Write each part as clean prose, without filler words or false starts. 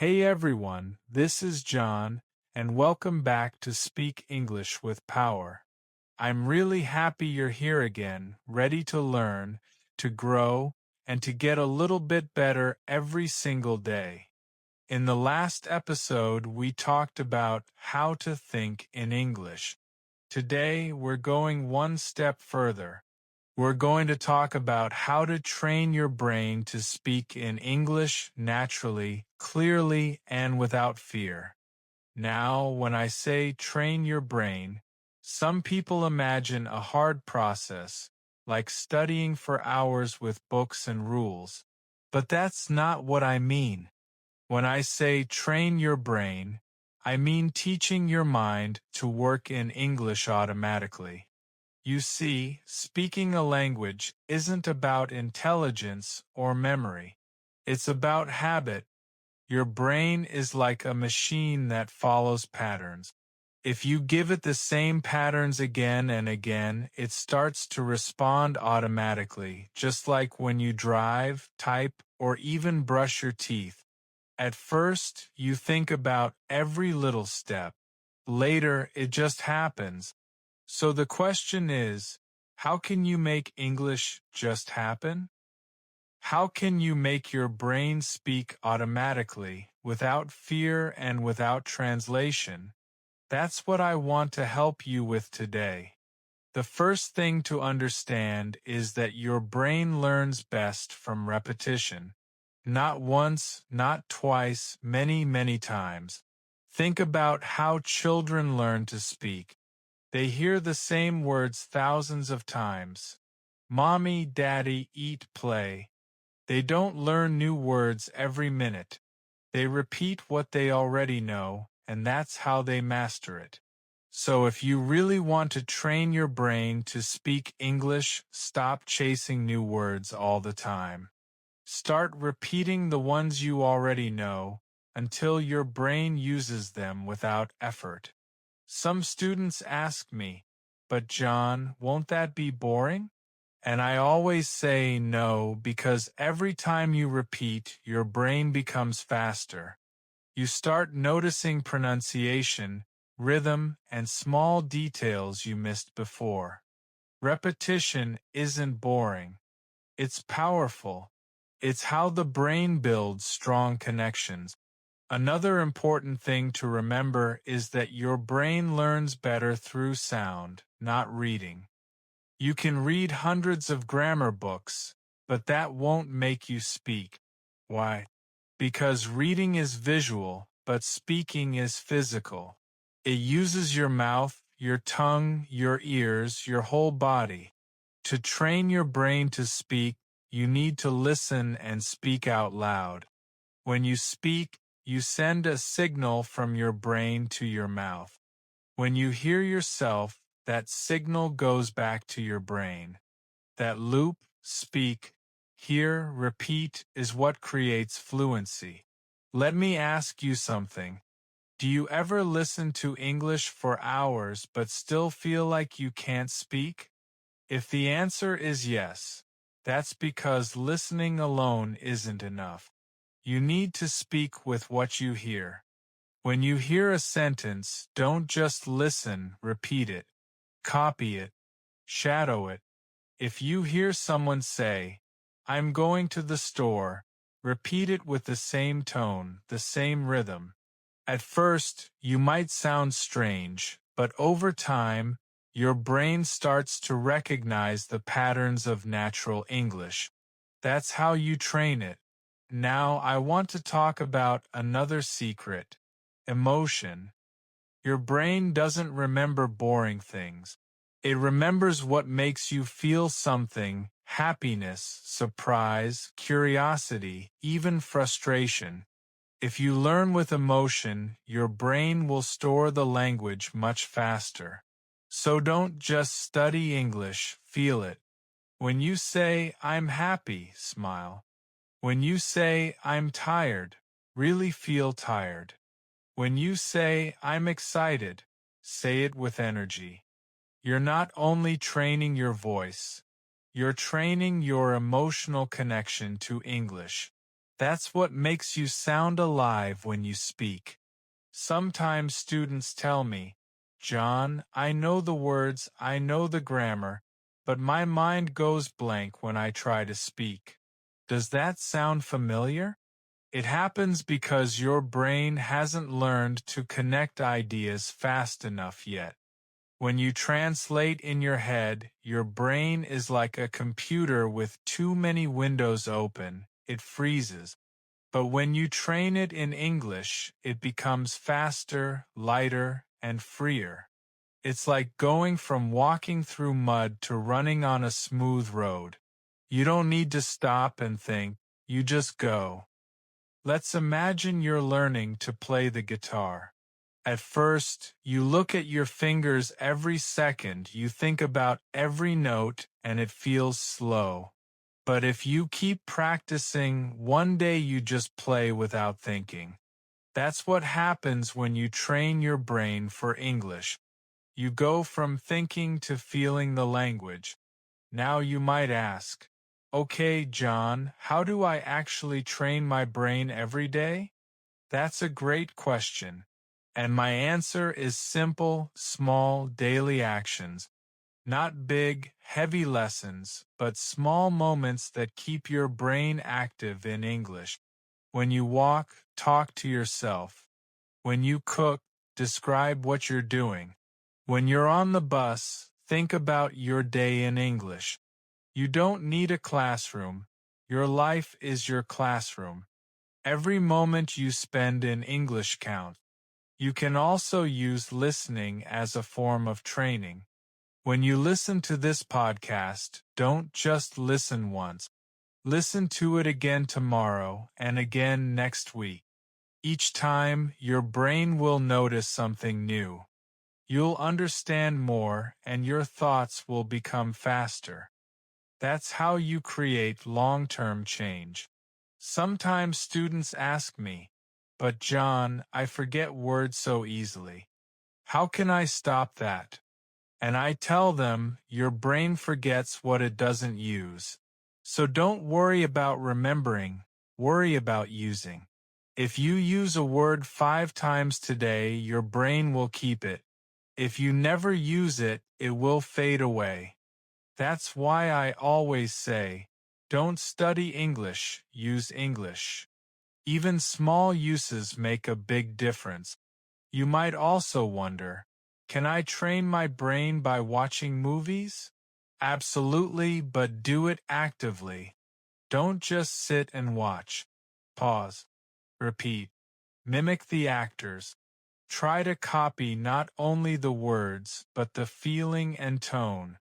Hey everyone, this is John, and welcome back to Speak English with Power. I'm really happy you're here again, ready to learn, to grow, and to get a little bit better every single day. In the last episode, we talked about how to think in English. Today, we're going one step further. We're going to talk about how to train your brain to speak in English naturally, clearly, and without fear. Now, when I say train your brain, some people imagine a hard process, like studying for hours with books and rules. But that's not what I mean. When I say train your brain, I mean teaching your mind to work in English automatically. You see, speaking a language isn't about intelligence or memory. It's about habit. Your brain is like a machine that follows patterns. If you give it the same patterns again and again, it starts to respond automatically, just like when you drive, type, or even brush your teeth. At first, you think about every little step. Later, it just happens. So the question is, how can you make English just happen? How can you make your brain speak automatically, without fear and without translation? That's what I want to help you with today. The first thing to understand is that your brain learns best from repetition. Not once, not twice, many times. Think about how children learn to speak. They hear the same words thousands of times. Mommy, daddy, eat, play. They don't learn new words every minute. They repeat what they already know, and that's how they master it. So if you really want to train your brain to speak English, stop chasing new words all the time. Start repeating the ones you already know until your brain uses them without effort. Some students ask me, but John, won't that be boring? And I always say no, because every time you repeat, your brain becomes faster. You start noticing pronunciation, rhythm, and small details you missed before. Repetition isn't boring. It's powerful. It's how the brain builds strong connections. Another important thing to remember is that your brain learns better through sound, not reading. You can read hundreds of grammar books, but that won't make you speak. Why? Because reading is visual, but speaking is physical. It uses your mouth, your tongue, your ears, your whole body. To train your brain to speak, you need to listen and speak out loud. When you speak, you send a signal from your brain to your mouth. When you hear yourself, that signal goes back to your brain. That loop, speak, hear, repeat, is what creates fluency. Let me ask you something. Do you ever listen to English for hours but still feel like you can't speak? If the answer is yes, that's because listening alone isn't enough. You need to speak with what you hear. When you hear a sentence, don't just listen, repeat it. Copy it. Shadow it. If you hear someone say, "I'm going to the store," repeat it with the same tone, the same rhythm. At first, you might sound strange, but over time, your brain starts to recognize the patterns of natural English. That's how you train it. Now, I want to talk about another secret: emotion. Your brain doesn't remember boring things. It remembers what makes you feel something: happiness, surprise, curiosity, even frustration. If you learn with emotion, your brain will store the language much faster. So don't just study English, feel it. When you say, "I'm happy," smile. When you say, "I'm tired," really feel tired. When you say, "I'm excited," say it with energy. You're not only training your voice, you're training your emotional connection to English. That's what makes you sound alive when you speak. Sometimes students tell me, John, I know the words, I know the grammar, but my mind goes blank when I try to speak. Does that sound familiar? It happens because your brain hasn't learned to connect ideas fast enough yet. When you translate in your head, your brain is like a computer with too many windows open. It freezes. But when you train it in English, it becomes faster, lighter, and freer. It's like going from walking through mud to running on a smooth road. You don't need to stop and think, you just go. Let's imagine you're learning to play the guitar. At first, you look at your fingers every second, you think about every note, and it feels slow. But if you keep practicing, one day you just play without thinking. That's what happens when you train your brain for English. You go from thinking to feeling the language. Now you might ask, okay, John, how do I actually train my brain every day? That's a great question. And my answer is simple, small, daily actions. Not big, heavy lessons, but small moments that keep your brain active in English. When you walk, talk to yourself. When you cook, describe what you're doing. When you're on the bus, think about your day in English. You don't need a classroom. Your life is your classroom. Every moment you spend in English counts. You can also use listening as a form of training. When you listen to this podcast, don't just listen once. Listen to it again tomorrow and again next week. Each time, your brain will notice something new. You'll understand more and your thoughts will become faster. That's how you create long-term change. Sometimes students ask me, but John, I forget words so easily. How can I stop that? And I tell them, your brain forgets what it doesn't use. So don't worry about remembering, worry about using. If you use a word 5 times today, your brain will keep it. If you never use it, it will fade away. That's why I always say, don't study English, use English. Even small uses make a big difference. You might also wonder, can I train my brain by watching movies? Absolutely, but do it actively. Don't just sit and watch. Pause. Repeat. Mimic the actors. Try to copy not only the words, but the feeling and tone.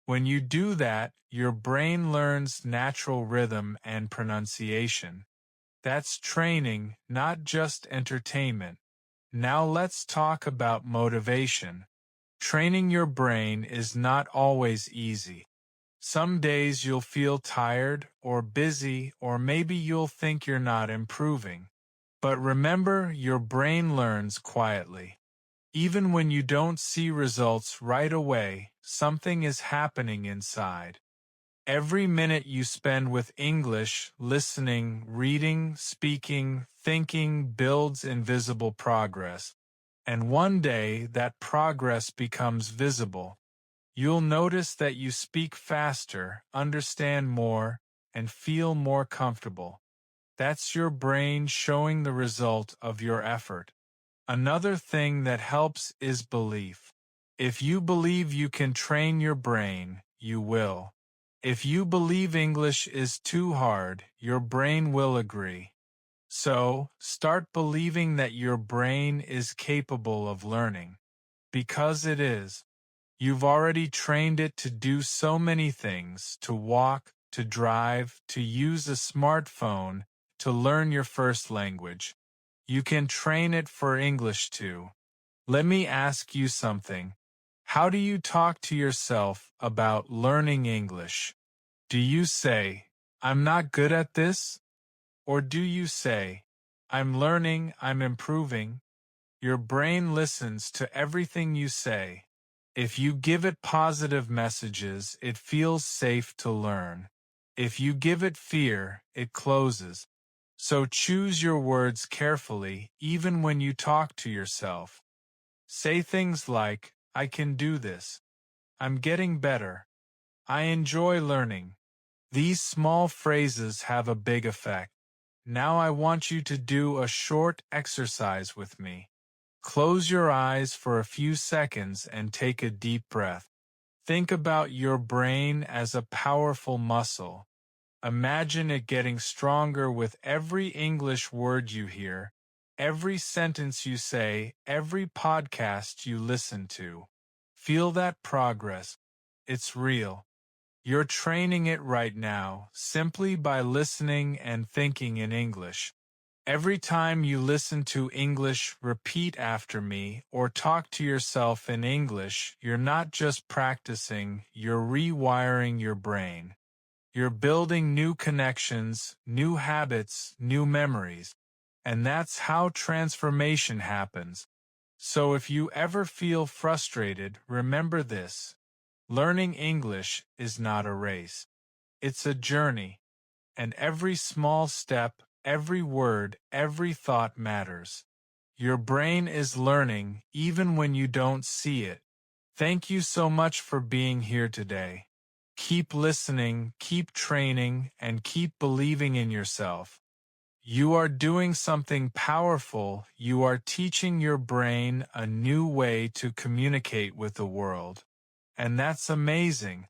When you do that, your brain learns natural rhythm and pronunciation. That's training, not just entertainment. Now let's talk about motivation. Training your brain is not always easy. Some days you'll feel tired or busy, or maybe you'll think you're not improving. But remember, your brain learns quietly. Even when you don't see results right away, something is happening inside. Every minute you spend with English, listening, reading, speaking, thinking builds invisible progress. And one day that progress becomes visible. You'll notice that you speak faster, understand more, and feel more comfortable. That's your brain showing the result of your effort. Another thing that helps is belief. If you believe you can train your brain, you will. If you believe English is too hard, your brain will agree. So, start believing that your brain is capable of learning. Because it is. You've already trained it to do so many things, to walk, to drive, to use a smartphone, to learn your first language. You can train it for English too. Let me ask you something. How do you talk to yourself about learning English? Do you say, I'm not good at this? Or do you say, I'm learning, I'm improving? Your brain listens to everything you say. If you give it positive messages, it feels safe to learn. If you give it fear, it closes. So choose your words carefully, even when you talk to yourself. Say things like, I can do this. I'm getting better. I enjoy learning. These small phrases have a big effect. Now I want you to do a short exercise with me. Close your eyes for a few seconds and take a deep breath. Think about your brain as a powerful muscle. Imagine it getting stronger with every English word you hear, every sentence you say, every podcast you listen to. Feel that progress. It's real. You're training it right now, simply by listening and thinking in English. Every time you listen to English, repeat after me, or talk to yourself in English, you're not just practicing, you're rewiring your brain. You're building new connections, new habits, new memories. And that's how transformation happens. So if you ever feel frustrated, remember this. Learning English is not a race. It's a journey. And every small step, every word, every thought matters. Your brain is learning even when you don't see it. Thank you so much for being here today. Keep listening, keep training, and keep believing in yourself. You are doing something powerful. You are teaching your brain a new way to communicate with the world. And that's amazing.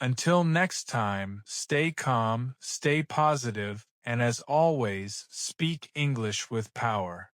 Until next time, stay calm, stay positive, and as always, speak English with power.